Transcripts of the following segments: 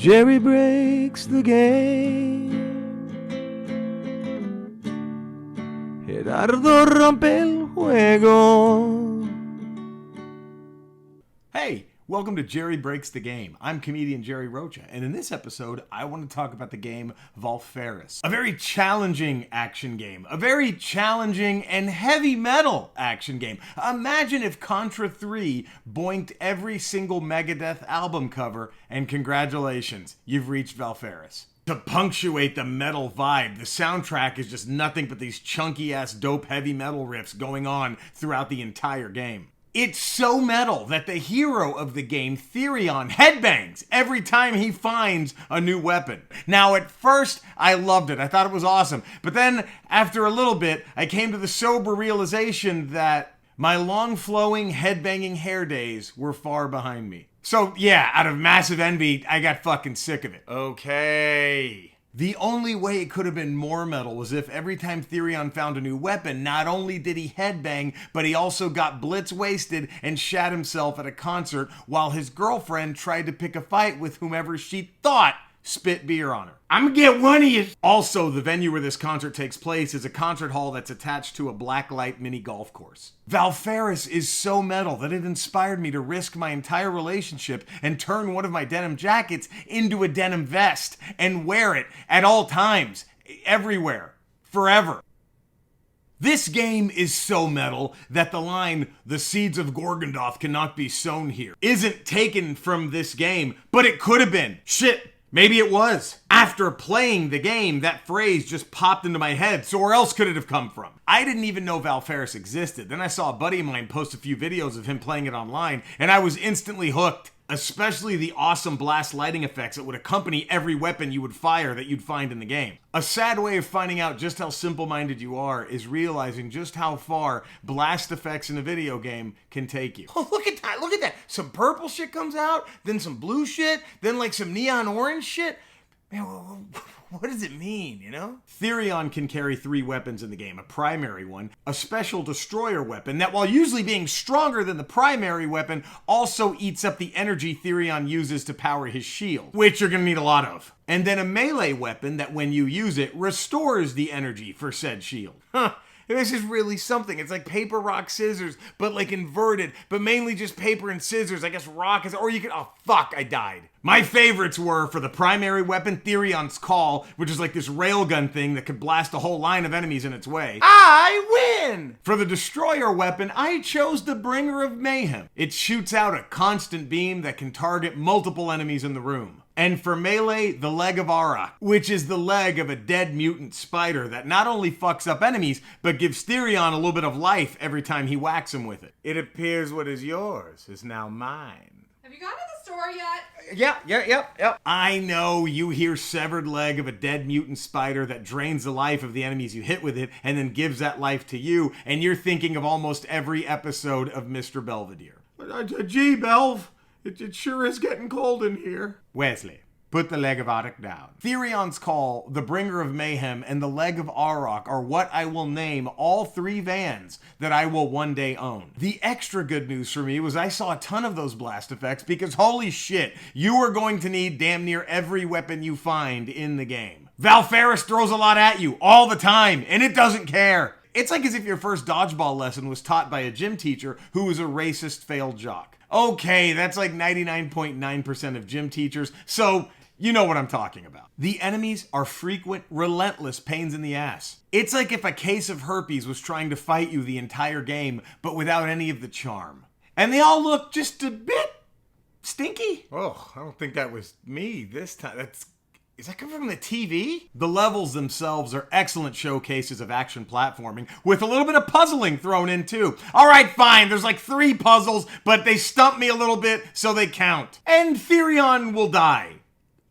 Jerry breaks the game. Gerardo rompe el juego. Hey, welcome to Jerry Breaks the Game. I'm comedian Jerry Rocha, and in this episode, I want to talk about the game Valfaris. A very challenging action game. A very challenging and heavy metal action game. Imagine if Contra 3 boinked every single Megadeth album cover, and congratulations, you've reached Valfaris. To punctuate the metal vibe, the soundtrack is just nothing but these chunky-ass dope heavy metal riffs going on throughout the entire game. It's so metal that the hero of the game, Therion, headbangs every time he finds a new weapon. Now, at first, I loved it. I thought it was awesome. But then, after a little bit, I came to the sober realization that my long-flowing, headbanging hair days were far behind me. So, yeah, out of massive envy, I got fucking sick of it. Okay. The only way it could have been more metal was if every time Therion found a new weapon, not only did he headbang, but he also got blitz-wasted and shat himself at a concert while his girlfriend tried to pick a fight with whomever she thought spit beer on her. I'm gonna get one of you. Also, the venue where this concert takes place is a concert hall that's attached to a blacklight mini golf course. Valfaris is so metal that it inspired me to risk my entire relationship and turn one of my denim jackets into a denim vest and wear it at all times, everywhere, forever. This game is so metal that the line, "the seeds of Gorgondoth cannot be sown here," isn't taken from this game, but it could have been. Shit. Maybe it was. After playing the game, that phrase just popped into my head, so where else could it have come from? I didn't even know Valfaris existed. Then I saw a buddy of mine post a few videos of him playing it online, and I was instantly hooked. Especially the awesome blast lighting effects that would accompany every weapon you would fire that you'd find in the game. A sad way of finding out just how simple-minded you are is realizing just how far blast effects in a video game can take you. Oh, look at that. Some purple shit comes out, then some blue shit, then like some neon orange shit. Man, what does it mean, you know? Therion can carry 3 weapons in the game. A primary one, a special destroyer weapon that, while usually being stronger than the primary weapon, also eats up the energy Therion uses to power his shield, which you're gonna need a lot of. And then a melee weapon that, when you use it, restores the energy for said shield. This is really something. It's like paper, rock, scissors, but like inverted, but mainly just paper and scissors. I guess rock is, or you could, oh fuck, I died. My favorites were, for the primary weapon, Therion's Call, which is like this railgun thing that could blast a whole line of enemies in its way. I win! For the destroyer weapon, I chose the Bringer of Mayhem. It shoots out a constant beam that can target multiple enemies in the room. And for melee, the Leg of Aura, which is the leg of a dead mutant spider that not only fucks up enemies, but gives Therion a little bit of life every time he whacks him with it. It appears what is yours is now mine. Have you gotten to the store yet? Yep. I know you hear severed leg of a dead mutant spider that drains the life of the enemies you hit with it and then gives that life to you, and you're thinking of almost every episode of Mr. Belvedere. Gee, Belv. It sure is getting cold in here. Wesley, put the Leg of Auroch down. Therion's Call, the Bringer of Mayhem, and the Leg of Auroch are what I will name all 3 vans that I will one day own. The extra good news for me was I saw a ton of those blast effects because holy shit, you are going to need damn near every weapon you find in the game. Valfaris throws a lot at you all the time, and it doesn't care. It's like as if your first dodgeball lesson was taught by a gym teacher who was a racist failed jock. Okay, that's like 99.9% of gym teachers, so you know what I'm talking about. The enemies are frequent, relentless pains in the ass. It's like if a case of herpes was trying to fight you the entire game, but without any of the charm. And they all look just a bit stinky. Oh, I don't think that was me this time. Is that coming from the TV? The levels themselves are excellent showcases of action platforming, with a little bit of puzzling thrown in too. Alright, fine, there's like 3 puzzles, but they stump me a little bit, so they count. And Therion will die.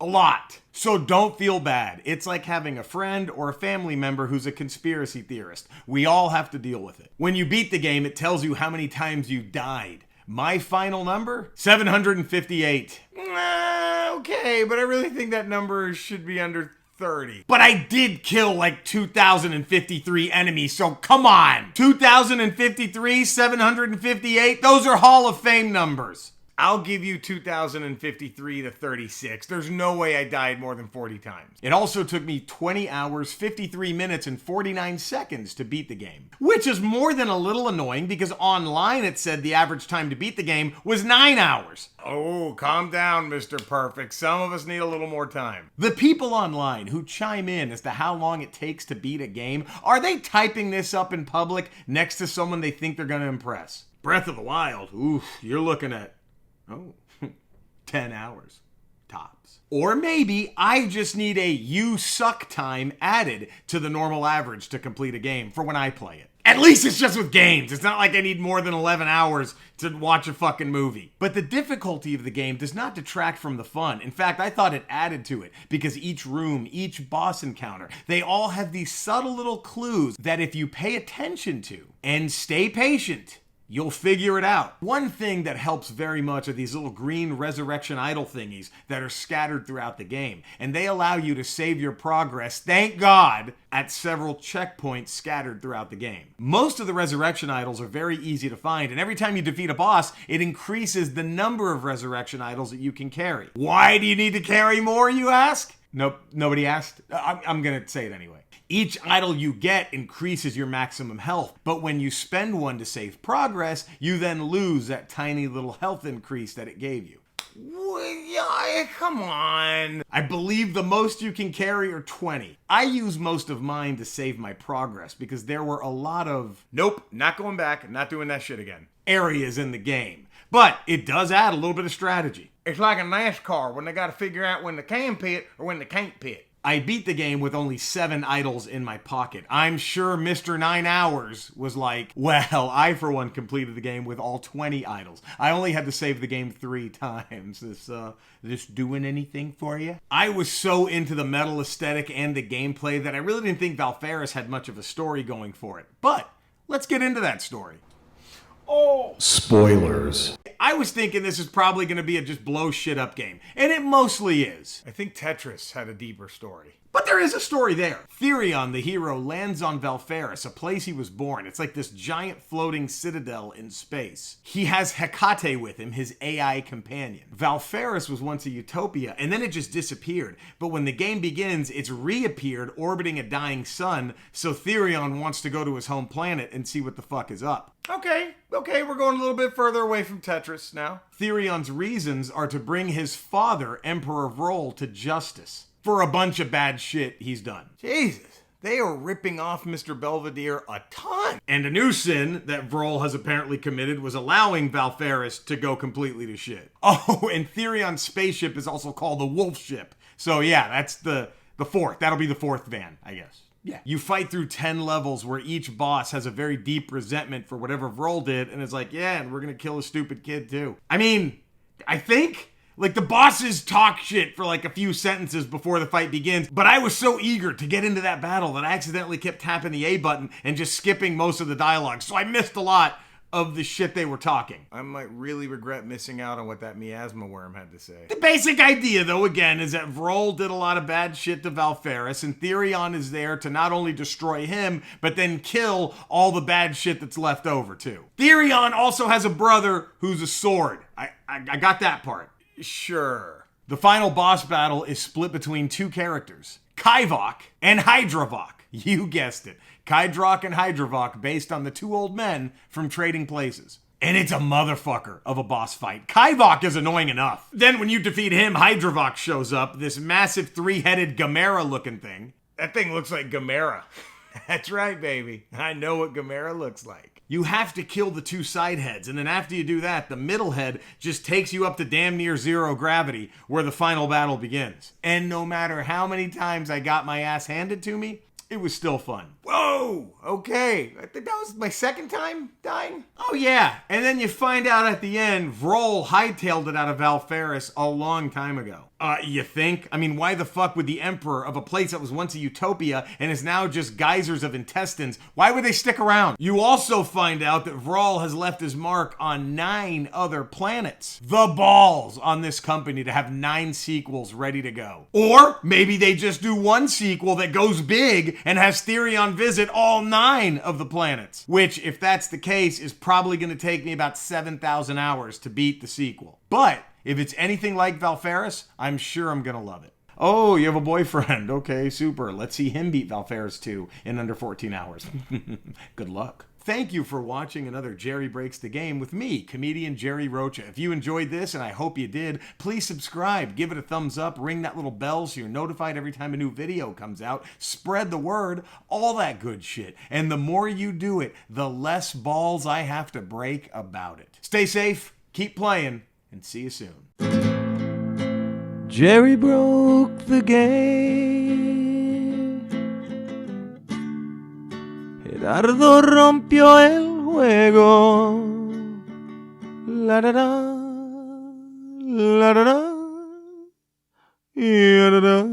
A lot. So don't feel bad. It's like having a friend or a family member who's a conspiracy theorist. We all have to deal with it. When you beat the game, it tells you how many times you died. My final number? 758. Okay, but I really think that number should be under 30. But I did kill like 2,053 enemies, so come on. 2,053, 758, those are Hall of Fame numbers. I'll give you 2053 to 36. There's no way I died more than 40 times. It also took me 20 hours, 53 minutes, and 49 seconds to beat the game, which is more than a little annoying because online it said the average time to beat the game was 9 hours. Oh, calm down, Mr. Perfect. Some of us need a little more time. The people online who chime in as to how long it takes to beat a game, are they typing this up in public next to someone they think they're going to impress? Breath of the Wild, oof, you're looking at 10 hours, tops. Or maybe I just need a you suck time added to the normal average to complete a game for when I play it. At least it's just with games. It's not like I need more than 11 hours to watch a fucking movie. But the difficulty of the game does not detract from the fun. In fact, I thought it added to it because each room, each boss encounter, they all have these subtle little clues that if you pay attention to and stay patient, you'll figure it out. One thing that helps very much are these little green resurrection idol thingies that are scattered throughout the game. And they allow you to save your progress, thank God, at several checkpoints scattered throughout the game. Most of the resurrection idols are very easy to find, and every time you defeat a boss, it increases the number of resurrection idols that you can carry. Why do you need to carry more, you ask? Nope, nobody asked. I'm gonna say it anyway. Each idol you get increases your maximum health, but when you spend one to save progress, you then lose that tiny little health increase that it gave you. Come on. I believe the most you can carry are 20. I use most of mine to save my progress because there were a lot of, nope, not going back, not doing that shit again, areas in the game. But it does add a little bit of strategy. It's like a NASCAR when they got to figure out when they can pit or when they can't pit. I beat the game with only 7 idols in my pocket. I'm sure Mr. 9 Hours was like, well, I for one completed the game with all 20 idols. I only had to save the game 3 times. This doing anything for you? I was so into the metal aesthetic and the gameplay that I really didn't think Valfaris had much of a story going for it. But let's get into that story. Oh, spoilers. I was thinking this is probably going to be a just blow shit up game, and it mostly is. I think Tetris had a deeper story. But there is a story there. Therion, the hero, lands on Valfaris, a place he was born. It's like this giant floating citadel in space. He has Hecate with him, his AI companion. Valfaris was once a utopia, and then it just disappeared. But when the game begins, it's reappeared orbiting a dying sun, so Therion wants to go to his home planet and see what the fuck is up. Okay, we're going a little bit further away from Tetris now. Therion's reasons are to bring his father, Emperor Vrol, to justice for a bunch of bad shit he's done. Jesus, they are ripping off Mr. Belvedere a ton. And a new sin that Vrol has apparently committed was allowing Valfaris to go completely to shit. Oh, and Therion's spaceship is also called the Wolf Ship. So yeah, that's the fourth. That'll be the fourth van, I guess. Yeah. You fight through 10 levels where each boss has a very deep resentment for whatever Vrol did, and it's like, yeah, and we're gonna kill a stupid kid too. I mean, I think like the bosses talk shit for like a few sentences before the fight begins, but I was so eager to get into that battle that I accidentally kept tapping the A button and just skipping most of the dialogue, so I missed a lot of the shit they were talking. I might really regret missing out on what that miasma worm had to say. The basic idea, though, again, is that Vrol did a lot of bad shit to Valfaris, and Therion is there to not only destroy him, but then kill all the bad shit that's left over, too. Therion also has a brother who's a sword. I got that part. Sure. The final boss battle is split between 2 characters, Kaivok and Hydravok. You guessed it. Kydrock and Hydravok based on the 2 old men from Trading Places. And it's a motherfucker of a boss fight. Kaivok is annoying enough. Then when you defeat him, Hydravok shows up, this massive 3-headed Gamera looking thing. That thing looks like Gamera. That's right, baby. I know what Gamera looks like. You have to kill the 2 side heads, and then after you do that, the middle head just takes you up to damn near 0 gravity, where the final battle begins. And no matter how many times I got my ass handed to me, it was still fun. Whoa, okay. I think that was my second time dying. Oh yeah, and then you find out at the end, Vrol hightailed it out of Valfaris a long time ago. You think? I mean, why the fuck would the Emperor of a place that was once a utopia and is now just geysers of intestines, why would they stick around? You also find out that Vrol has left his mark on 9 other planets. The balls on this company to have 9 sequels ready to go. Or maybe they just do one sequel that goes big and has Therion visit all 9 of the planets, which, if that's the case, is probably going to take me about 7,000 hours to beat the sequel. But if it's anything like Valfaris, I'm sure I'm going to love it. Oh, you have a boyfriend. Okay, super. Let's see him beat Valfaris 2 in under 14 hours. Good luck. Thank you for watching another Jerry Breaks the Game with me, comedian Jerry Rocha. If you enjoyed this, and I hope you did, please subscribe, give it a thumbs up, ring that little bell so you're notified every time a new video comes out, spread the word, all that good shit. And the more you do it, the less balls I have to break about it. Stay safe, keep playing, and see you soon. Jerry broke the game. Gerardo rompió el juego. La da da, la da da, la da da.